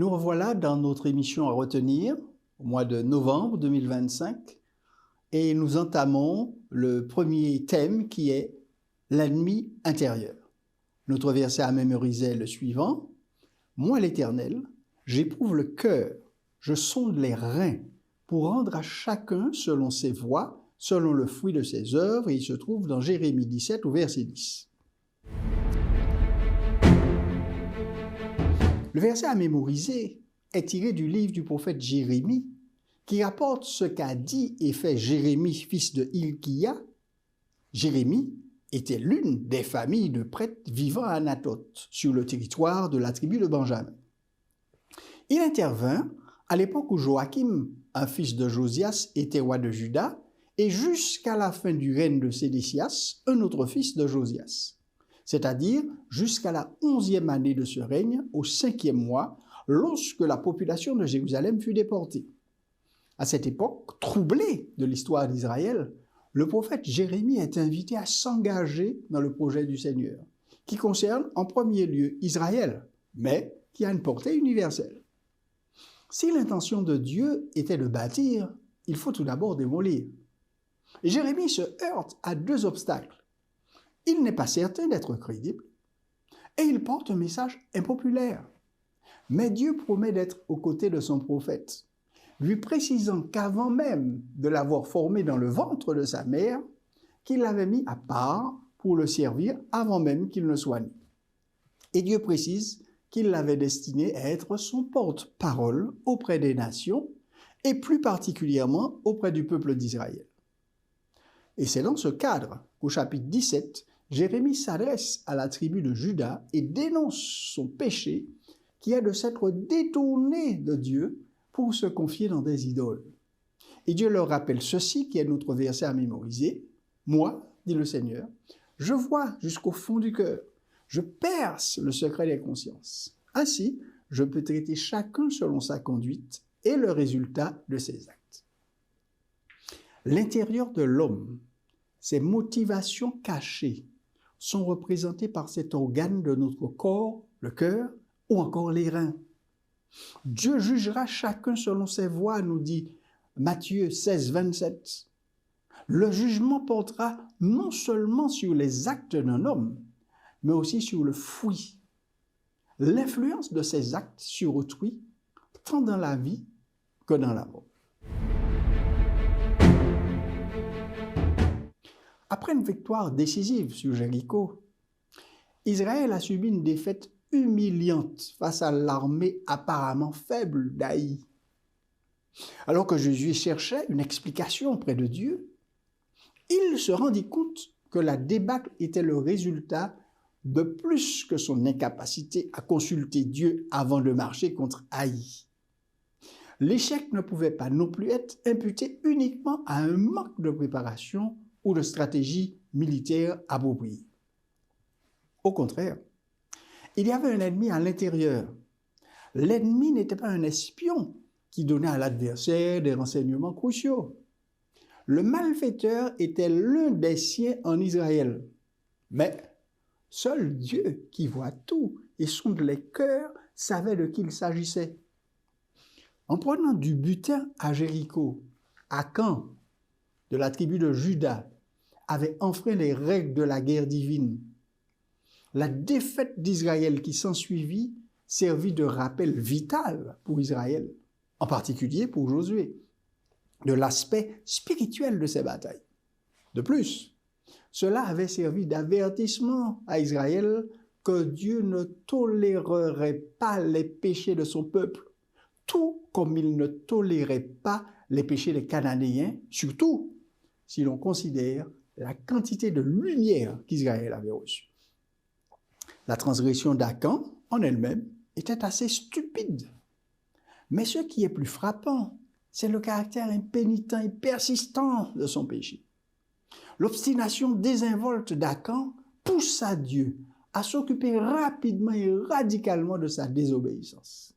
Nous revoilà dans notre émission à retenir au mois de novembre 2025 et nous entamons le premier thème qui est l'ennemi intérieur. Notre verset à mémoriser est le suivant. « Moi l'Éternel, j'éprouve le cœur, je sonde les reins pour rendre à chacun selon ses voies, selon le fruit de ses œuvres. » Et il se trouve dans Jérémie 17 au verset 10. Le verset à mémoriser est tiré du livre du prophète Jérémie, qui rapporte ce qu'a dit et fait Jérémie, fils de Hilkia. Jérémie était l'une des familles de prêtres vivant à Anathoth, sur le territoire de la tribu de Benjamin. Il intervint à l'époque où Joachim, un fils de Josias, était roi de Juda, et jusqu'à la fin du règne de Sédécias, un autre fils de Josias, c'est-à-dire jusqu'à la 11e année de ce règne, au 5e mois, lorsque la population de Jérusalem fut déportée. À cette époque, troublé de l'histoire d'Israël, le prophète Jérémie est invité à s'engager dans le projet du Seigneur, qui concerne en premier lieu Israël, mais qui a une portée universelle. Si l'intention de Dieu était de bâtir, il faut tout d'abord démolir. Jérémie se heurte à deux obstacles. Il n'est pas certain d'être crédible et il porte un message impopulaire. Mais Dieu promet d'être aux côtés de son prophète, lui précisant qu'avant même de l'avoir formé dans le ventre de sa mère, qu'il l'avait mis à part pour le servir avant même qu'il ne soit né. Et Dieu précise qu'il l'avait destiné à être son porte-parole auprès des nations et plus particulièrement auprès du peuple d'Israël. Et c'est dans ce cadre qu'au chapitre 17, Jérémie s'adresse à la tribu de Juda et dénonce son péché qui est de s'être détourné de Dieu pour se confier dans des idoles. Et Dieu leur rappelle ceci qui est notre verset à mémoriser. « Moi, dit le Seigneur, je vois jusqu'au fond du cœur, je perce le secret des consciences. Ainsi, je peux traiter chacun selon sa conduite et le résultat de ses actes. » L'intérieur de l'homme, ses motivations cachées, sont représentées par cet organe de notre corps, le cœur, ou encore les reins. Dieu jugera chacun selon ses voies, nous dit Matthieu 16, 27. Le jugement portera non seulement sur les actes d'un homme, mais aussi sur le fruit, l'influence de ses actes sur autrui, tant dans la vie que dans la mort. Après une victoire décisive sur Jéricho, Israël a subi une défaite humiliante face à l'armée apparemment faible d'Haï. Alors que Josué cherchait une explication auprès de Dieu, il se rendit compte que la débâcle était le résultat de plus que son incapacité à consulter Dieu avant de marcher contre Haï. L'échec ne pouvait pas non plus être imputé uniquement à un manque de préparation ou de stratégie militaire appropriée. Au contraire, il y avait un ennemi à l'intérieur. L'ennemi n'était pas un espion qui donnait à l'adversaire des renseignements cruciaux. Le malfaiteur était l'un des siens en Israël. Mais seul Dieu, qui voit tout et sonde les cœurs, savait de qui il s'agissait. En prenant du butin à Jéricho, Akan, de la tribu de Juda, avait enfreint les règles de la guerre divine. La défaite d'Israël qui s'ensuivit servit de rappel vital pour Israël, en particulier pour Josué, de l'aspect spirituel de ces batailles. De plus, cela avait servi d'avertissement à Israël que Dieu ne tolérerait pas les péchés de son peuple, tout comme il ne tolérait pas les péchés des Cananéens, surtout si l'on considère la quantité de lumière qu'Israël avait reçue. La transgression d'Akan, en elle-même, était assez stupide. Mais ce qui est plus frappant, c'est le caractère impénitent et persistant de son péché. L'obstination désinvolte d'Akan poussa Dieu à s'occuper rapidement et radicalement de sa désobéissance.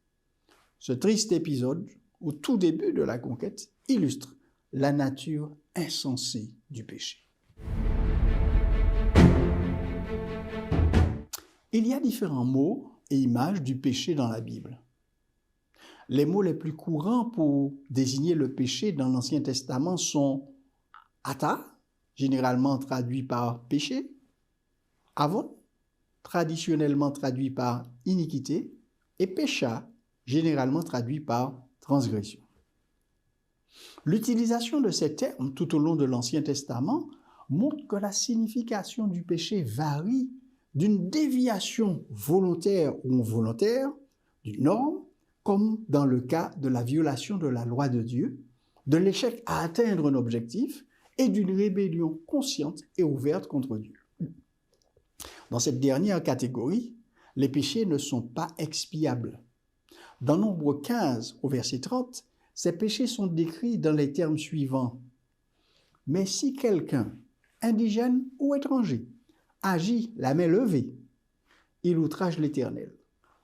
Ce triste épisode, au tout début de la conquête, illustre la nature insensée du péché. Il y a différents mots et images du péché dans la Bible. Les mots les plus courants pour désigner le péché dans l'Ancien Testament sont hata, généralement traduit par péché, avon, traditionnellement traduit par iniquité, et pécha, généralement traduit par transgression. L'utilisation de ces termes tout au long de l'Ancien Testament montre que la signification du péché varie d'une déviation volontaire ou involontaire d'une norme, comme dans le cas de la violation de la loi de Dieu, de l'échec à atteindre un objectif et d'une rébellion consciente et ouverte contre Dieu. Dans cette dernière catégorie, les péchés ne sont pas expiables. Dans Nombre 15, au verset 30, ces péchés sont décrits dans les termes suivants. « Mais si quelqu'un, indigène ou étranger, agit la main levée, il outrage l'Éternel.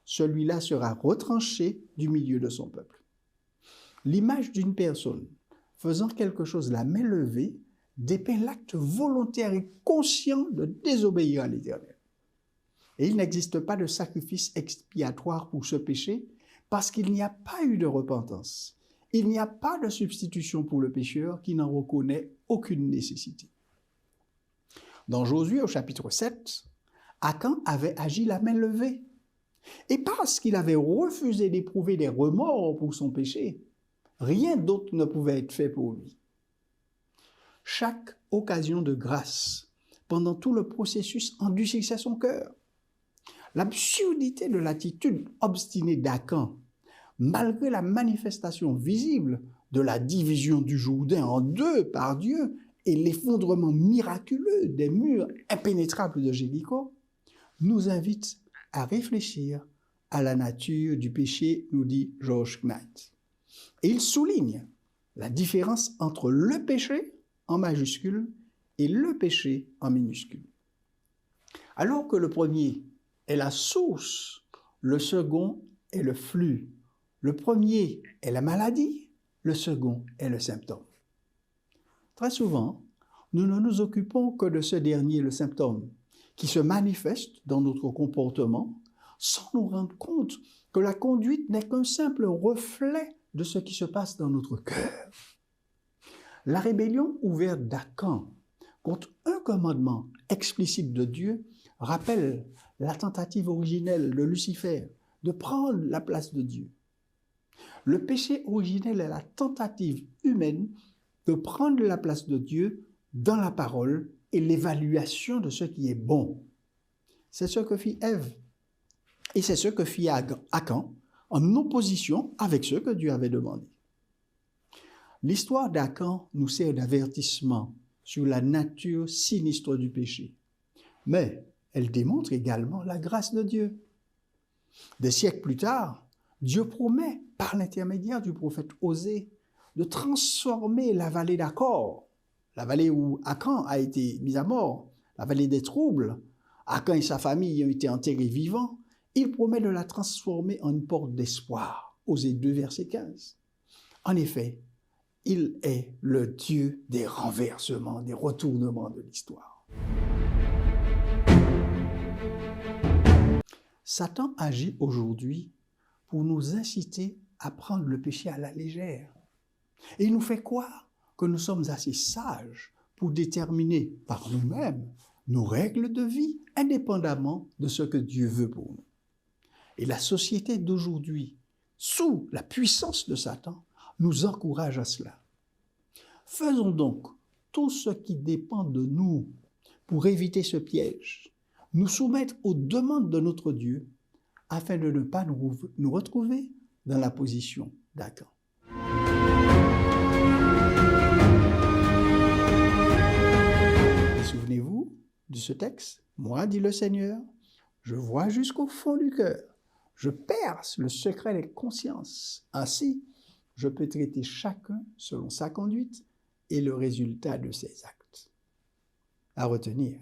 Celui-là sera retranché du milieu de son peuple. » L'image d'une personne faisant quelque chose la main levée dépeint l'acte volontaire et conscient de désobéir à l'Éternel. Et il n'existe pas de sacrifice expiatoire pour ce péché parce qu'il n'y a pas eu de repentance. Il n'y a pas de substitution pour le pécheur qui n'en reconnaît aucune nécessité. Dans Josué au chapitre 7, Akan avait agi la main levée. Et parce qu'il avait refusé d'éprouver des remords pour son péché, rien d'autre ne pouvait être fait pour lui. Chaque occasion de grâce, pendant tout le processus, endurcissait son cœur. L'absurdité de l'attitude obstinée d'Akan, malgré la manifestation visible de la division du Jourdain en deux par Dieu et l'effondrement miraculeux des murs impénétrables de Jéricho, nous invite à réfléchir à la nature du péché, nous dit George Knight. Et il souligne la différence entre le péché en majuscule et le péché en minuscule. Alors que le premier est la source, le second est le flux. Le premier est la maladie, le second est le symptôme. Très souvent, nous ne nous occupons que de ce dernier, le symptôme, qui se manifeste dans notre comportement sans nous rendre compte que la conduite n'est qu'un simple reflet de ce qui se passe dans notre cœur. La rébellion ouverte d'Akan contre un commandement explicite de Dieu rappelle la tentative originelle de Lucifer de prendre la place de Dieu. Le péché originel est la tentative humaine de prendre la place de Dieu dans la parole et l'évaluation de ce qui est bon. C'est ce que fit Ève et c'est ce que fit Akan en opposition avec ce que Dieu avait demandé. L'histoire d'Akan nous sert d'avertissement sur la nature sinistre du péché, mais elle démontre également la grâce de Dieu. Des siècles plus tard, Dieu promet, par l'intermédiaire du prophète Osée, de transformer la vallée d'Achor, la vallée où Akan a été mis à mort, la vallée des troubles. Akan et sa famille ont été enterrés vivants. Il promet de la transformer en une porte d'espoir. Osée 2, verset 15. En effet, il est le Dieu des renversements, des retournements de l'histoire. Satan agit aujourd'hui pour nous inciter à prendre le péché à la légère. Et il nous fait croire que nous sommes assez sages pour déterminer par nous-mêmes nos règles de vie indépendamment de ce que Dieu veut pour nous. Et la société d'aujourd'hui, sous la puissance de Satan, nous encourage à cela. Faisons donc tout ce qui dépend de nous pour éviter ce piège, nous soumettre aux demandes de notre Dieu afin de ne pas nous retrouver dans la position d'Akan. Souvenez-vous de ce texte. Moi, dit le Seigneur, je vois jusqu'au fond du cœur. Je perce le secret des consciences. Ainsi, je peux traiter chacun selon sa conduite et le résultat de ses actes. À retenir.